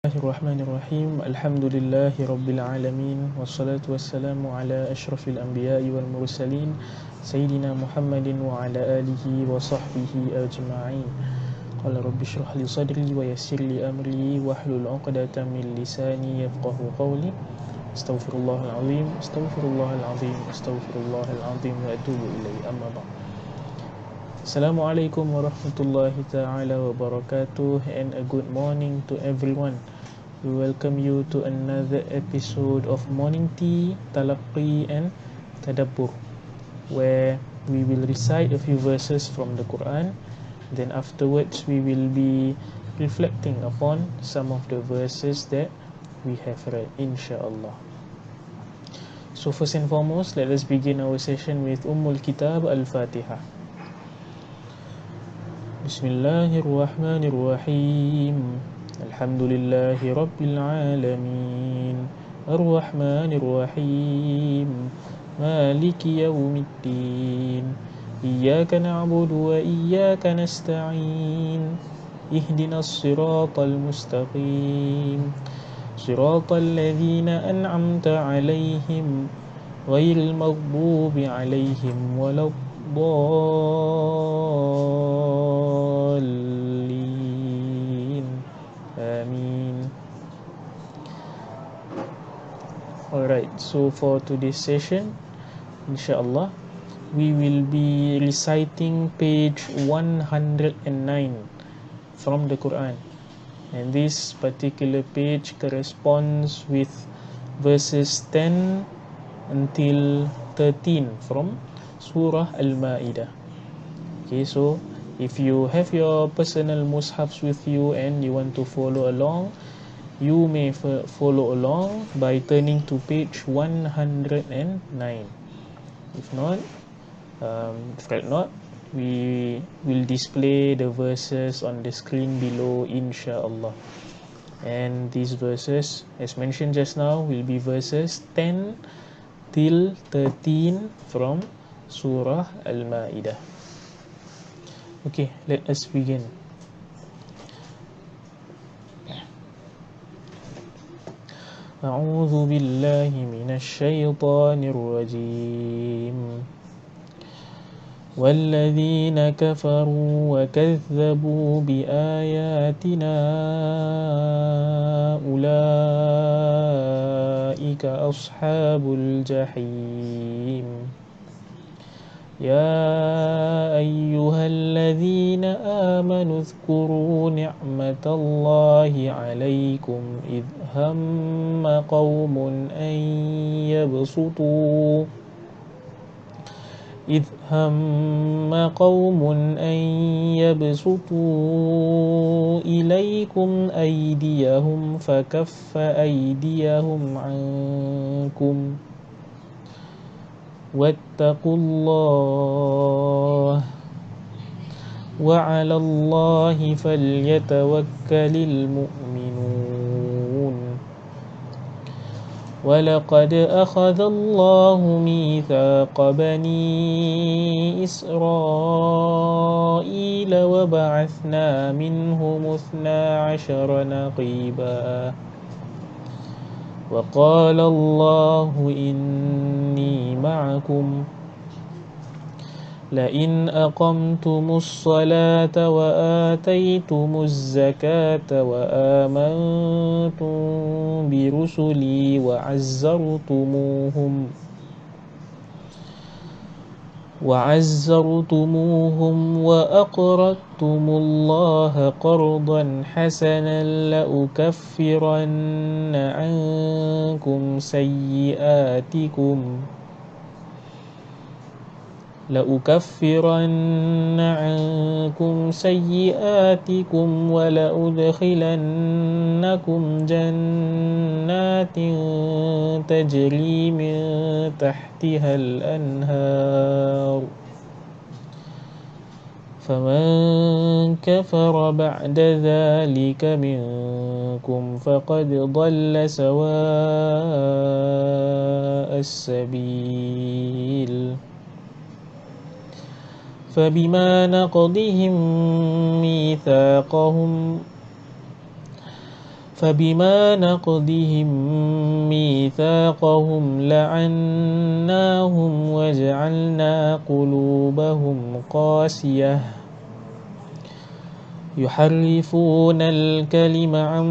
Bismillahirrahmanirrahim. Alhamdulillahi rabbil alamin. Wassalatu wassalamu ala asyrafil anbiya'i wal mursalin Sayyidina Muhammadin wa ala alihi wa sahbihi ajma'in. Qala rabbi shrah li sadri wa yassir li amri wahlul 'uqdatam min lisani yafqahu qawli. Astaghfirullahal azim, astaghfirullahal azim, astaghfirullahal azim wa atubu ilaihi. Amma ba'd. Assalamualaikum warahmatullahi ta'ala wabarakatuh, and a good morning to everyone. We welcome you to another episode of Morning Tea, Talaqqi and Tadabbur, where we will recite a few verses from the Quran. Then afterwards we will be reflecting upon some of the verses that we have read, insyaAllah. So first and foremost, let us begin our session with Ummul Kitab Al-Fatiha. Bismillahirrahmanirrahim. Alhamdulillahi Rabbil Alamin. Ar-Rahmanir-Rahim. Maliki Yawmiddin. Iyyaka na'budu wa iyyaka nasta'in. Ihdinas siratal mustaqim. Siratal ladzina an'amta 'alaihim ghairil maghdubi 'alaihim waladdallin. Amin. Alright, so for today's session, insyaAllah, we will be reciting page 109 from the Quran. And this particular page corresponds with verses 10 until 13 from Surah Al-Ma'idah. Okay, so if you have your personal mushafs with you and you want to follow along, you may follow along by turning to page 109. If not, fret not, we will display the verses on the screen below, insyaAllah. And these verses, as mentioned just now, will be verses 10 till 13 from Surah Al-Ma'idah. Okay, let us begin. A'udzu billahi minasy syaithanir rajim. وَالَّذِينَ كَفَرُوا وَكَذَّبُوا بِآيَاتِنَا أُولَئِكَ أَصْحَابُ الْجَحِيمِ. يَا أَيُّهَا الَّذِينَ آمَنُوا اذْكُرُوا نِعْمَةَ اللَّهِ عَلَيْكُمْ إِذْ هَمَّ قَوْمٌ أن يبسطوا إليكم أيديهم فكف أيديهم عنكم واتقوا الله وعلى الله فليتوكل المؤمنون. وَلَقَدْ أَخَذَ اللَّهُ مِيثَاقَ بَنِي إِسْرَائِيلَ وَبَعَثْنَا مِنْهُمُ 12 نَقِيبًا وَقَالَ اللَّهُ إِنِّي مَعَكُمْ لَئِنْ أَقَمْتُمُ الصَّلَاةَ وَآتَيْتُمُ الزَّكَاةَ وَآمَنْتُمْ بِرُسُلِي وعزرتموهم وأقرضتم الله قرضا حسنا لأكفرن عنكم سيئاتكم ولأدخلنكم جنات تجري من تحتها الأنهار فمن كفر بعد ذلك منكم فقد ضل سواء السبيل فبما نقضهم ميثاقهم لعناهم وجعلنا قلوبهم قاسية يحرفون الكلم عن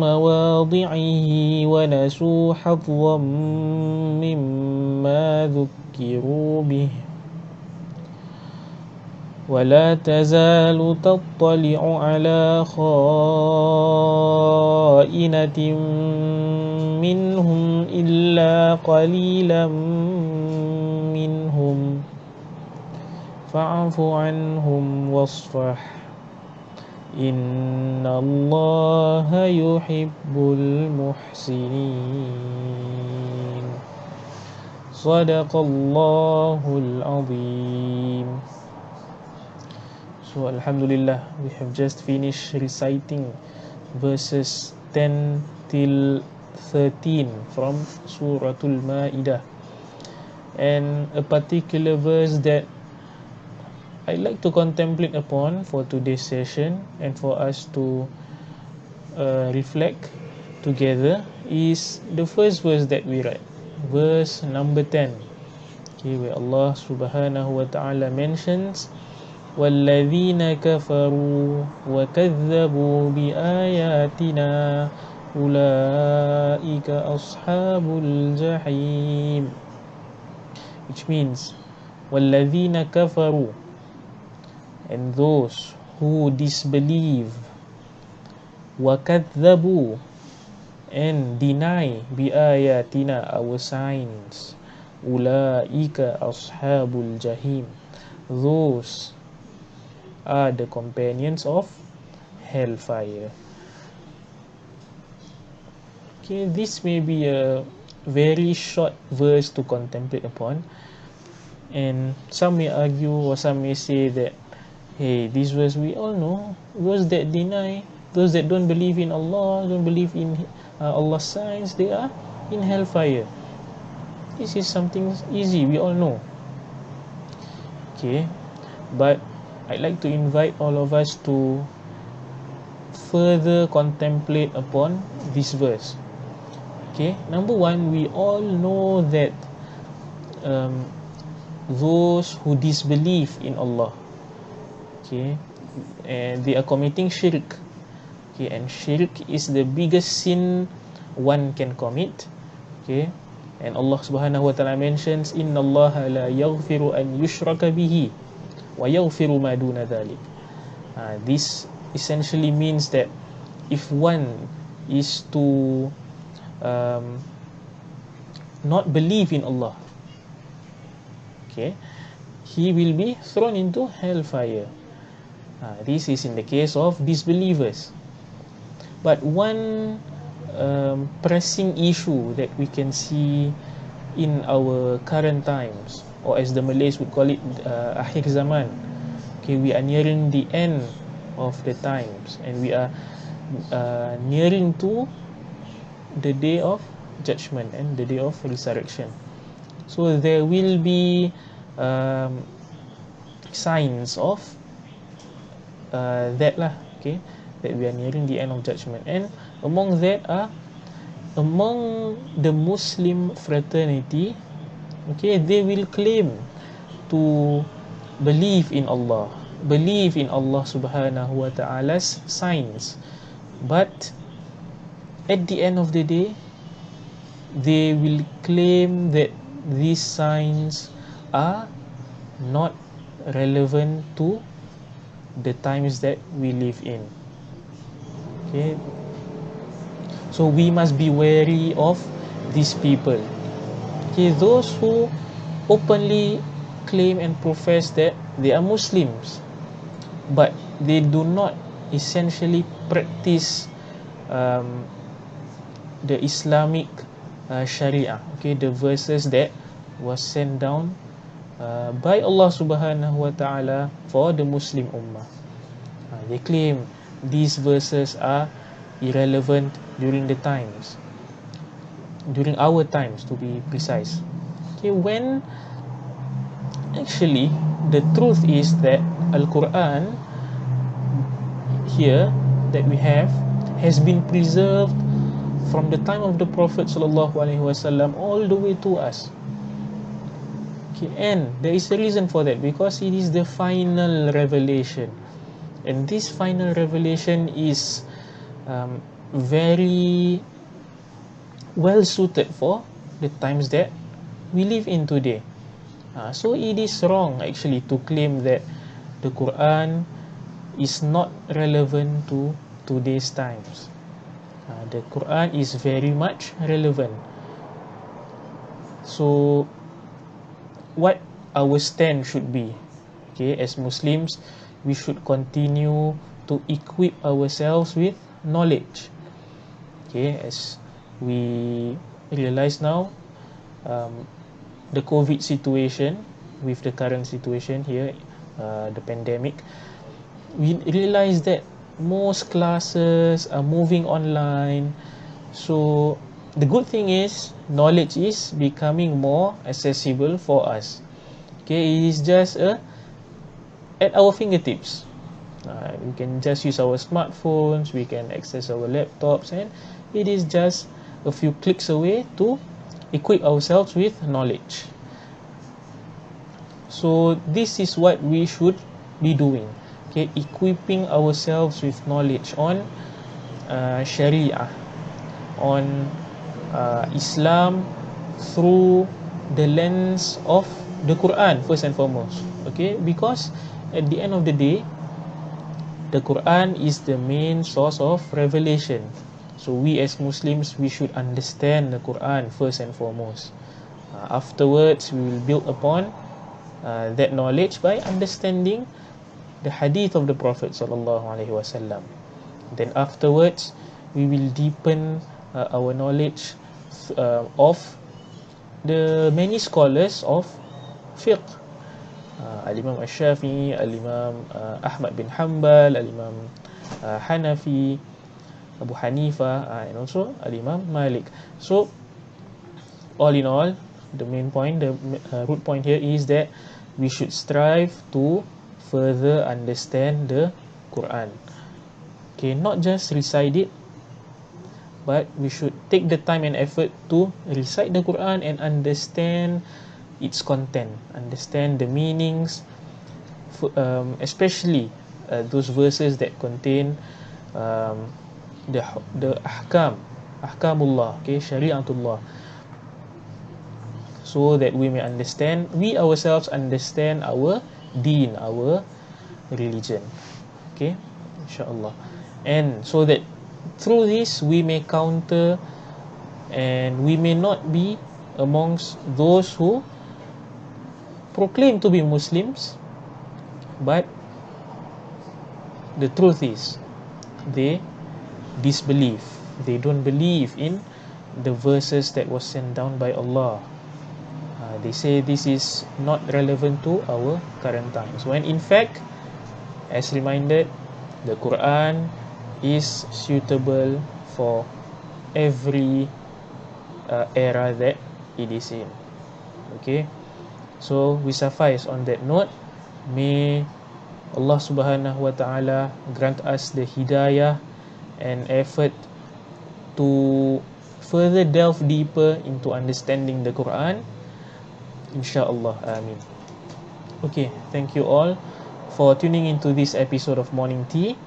مواضعه ونسوا حظا مما ذكروا به ولا تزال تطلع على خائنة منهم إلا قليلا منهم فاعف عنهم واصفح إن الله يحب المحسنين صدق الله العظيم. So Alhamdulillah, we have just finished reciting verses 10 till 13 from Surah Al-Ma'idah. And a particular verse that I'd like to contemplate upon for today's session and for us to reflect together is the first verse that we read, verse number 10, okay, where Allah subhanahu wa ta'ala mentions وَالَّذِينَ كَفَرُوا وَكَذَّبُوا بِآيَاتِنَا أُولَئِكَ أَصْحَابُ الْجَحِيمِ, which means وَالَّذِينَ كَفَرُوا, and those who disbelieve, وَكَذَّبُوا, and deny بِآيَاتِنَا, our signs, أُولَئِكَ أَصْحَابُ الْجَحِيمِ, those are the companions of hellfire. Okay, this may be a very short verse to contemplate upon, and some may argue or some may say that, hey, this verse we all know, those that deny, those that don't believe in Allah, don't believe in Allah's signs, they are in hellfire. This is something easy, we all know. Okay, but I'd like to invite all of us to further contemplate upon this verse. Okay, number one, we all know that those who disbelieve in Allah, okay, and they are committing shirk. Okay, and shirk is the biggest sin one can commit. Okay, and Allah subhanahu wa ta'ala mentions, Inna Allah la yaghfiru an yushraka bihi wa yaghfiru ma duna dhalik. This essentially means that if one is to not believe in Allah, okay, he will be thrown into hellfire. This is in the case of disbelievers. But one pressing issue that we can see in our current times, or as the Malays would call it, akhir zaman. Okay, we are nearing the end of the times, and we are nearing to the day of judgment and the day of resurrection. So there will be signs of that lah, okay, that we are nearing the end of judgment. And among that are, among the Muslim fraternity, okay, they will claim to believe in Allah subhanahu wa ta'ala's signs, but at the end of the day they will claim that these signs are not relevant to the times that we live in. Okay, so we must be wary of these people. Okay, those who openly claim and profess that they are Muslims, but they do not essentially practice the Islamic Sharia, okay, the verses that was sent down by Allah Subhanahu wa Ta'ala for the Muslim Ummah. They claim these verses are irrelevant during our times, to be precise. Okay, when actually the truth is that Al-Quran here that we have has been preserved from the time of the Prophet Sallallahu Alaihi Wasallam all the way to us. Okay, and there is a reason for that, because it is the final revelation, and this final revelation is very well suited for the times that we live in today. So it is wrong actually to claim that the Quran is not relevant to today's times. The Quran is very much relevant. So what our stand should be, okay, as Muslims, we should continue to equip ourselves with knowledge. Okay, as we realize now, the COVID situation, with the current situation here, the pandemic, we realize that most classes are moving online. So the good thing is knowledge is becoming more accessible for us. Okay, it is just at our fingertips. We can just use our smartphones, we can access our laptops, and it is just a few clicks away to equip ourselves with knowledge. So this is what we should be doing. Okay, equipping ourselves with knowledge on Sharia, on Islam through the lens of the Quran first and foremost. Okay, because at the end of the day, the Quran is the main source of revelation. So we as Muslims, we should understand the Quran first and foremost. Afterwards, we will build upon that knowledge by understanding the hadith of the Prophet Sallallahu Alaihi Wasallam. Then afterwards, we will deepen our knowledge of the many scholars of fiqh. Al-Imam Al-Shafi'i, Al-Imam Ahmad bin Hanbal, Al-Imam Hanafi, Abu Hanifa, and also Al-Imam Malik. So all in all, the main point, the root point here is that we should strive to further understand the Quran. Okay, not just recite it, but we should take the time and effort to recite the Quran and understand its content, understand the meanings, especially those verses that contain the ahkamullah, okay, syariatullah, so that we may understand, we ourselves understand our deen, our religion. Okay, insyaAllah. And so that through this we may counter, and we may not be amongst those who proclaim to be Muslims, but the truth is they disbelieve, they don't believe in the verses that was sent down by Allah. They say this is not relevant to our current times, when in fact, as reminded, the Quran is suitable for every era that it is in. Okay, so we suffice on that note. May Allah Subhanahu wa Ta'ala grant us the hidayah and effort to further delve deeper into understanding the Quran. InsyaAllah, Amin. Okay, thank you all for tuning into this episode of Morning Tea.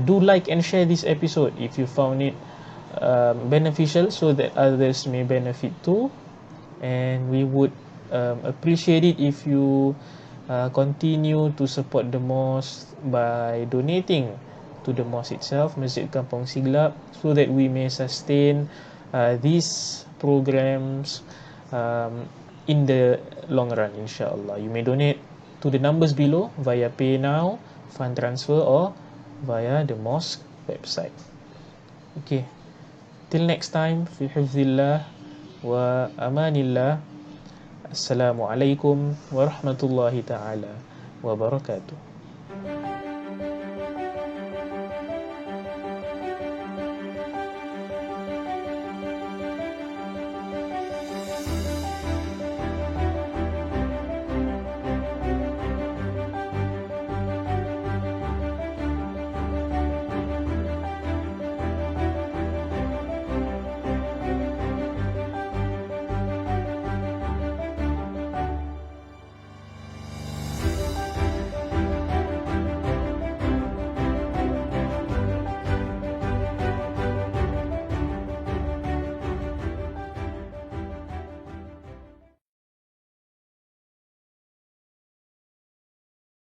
Do like and share this episode if you found it beneficial, so that others may benefit too. And we would appreciate it if you continue to support the mosque by donating to the mosque itself, Masjid Kampung Siglap, so that we may sustain these programs in the long run, inshallah. You may donate to the numbers below via PayNow, fund transfer, or via the mosque website. Okay, till next time, fi hifzillah wa amanillah. Assalamualaikum warahmatullahi ta'ala wabarakatuh.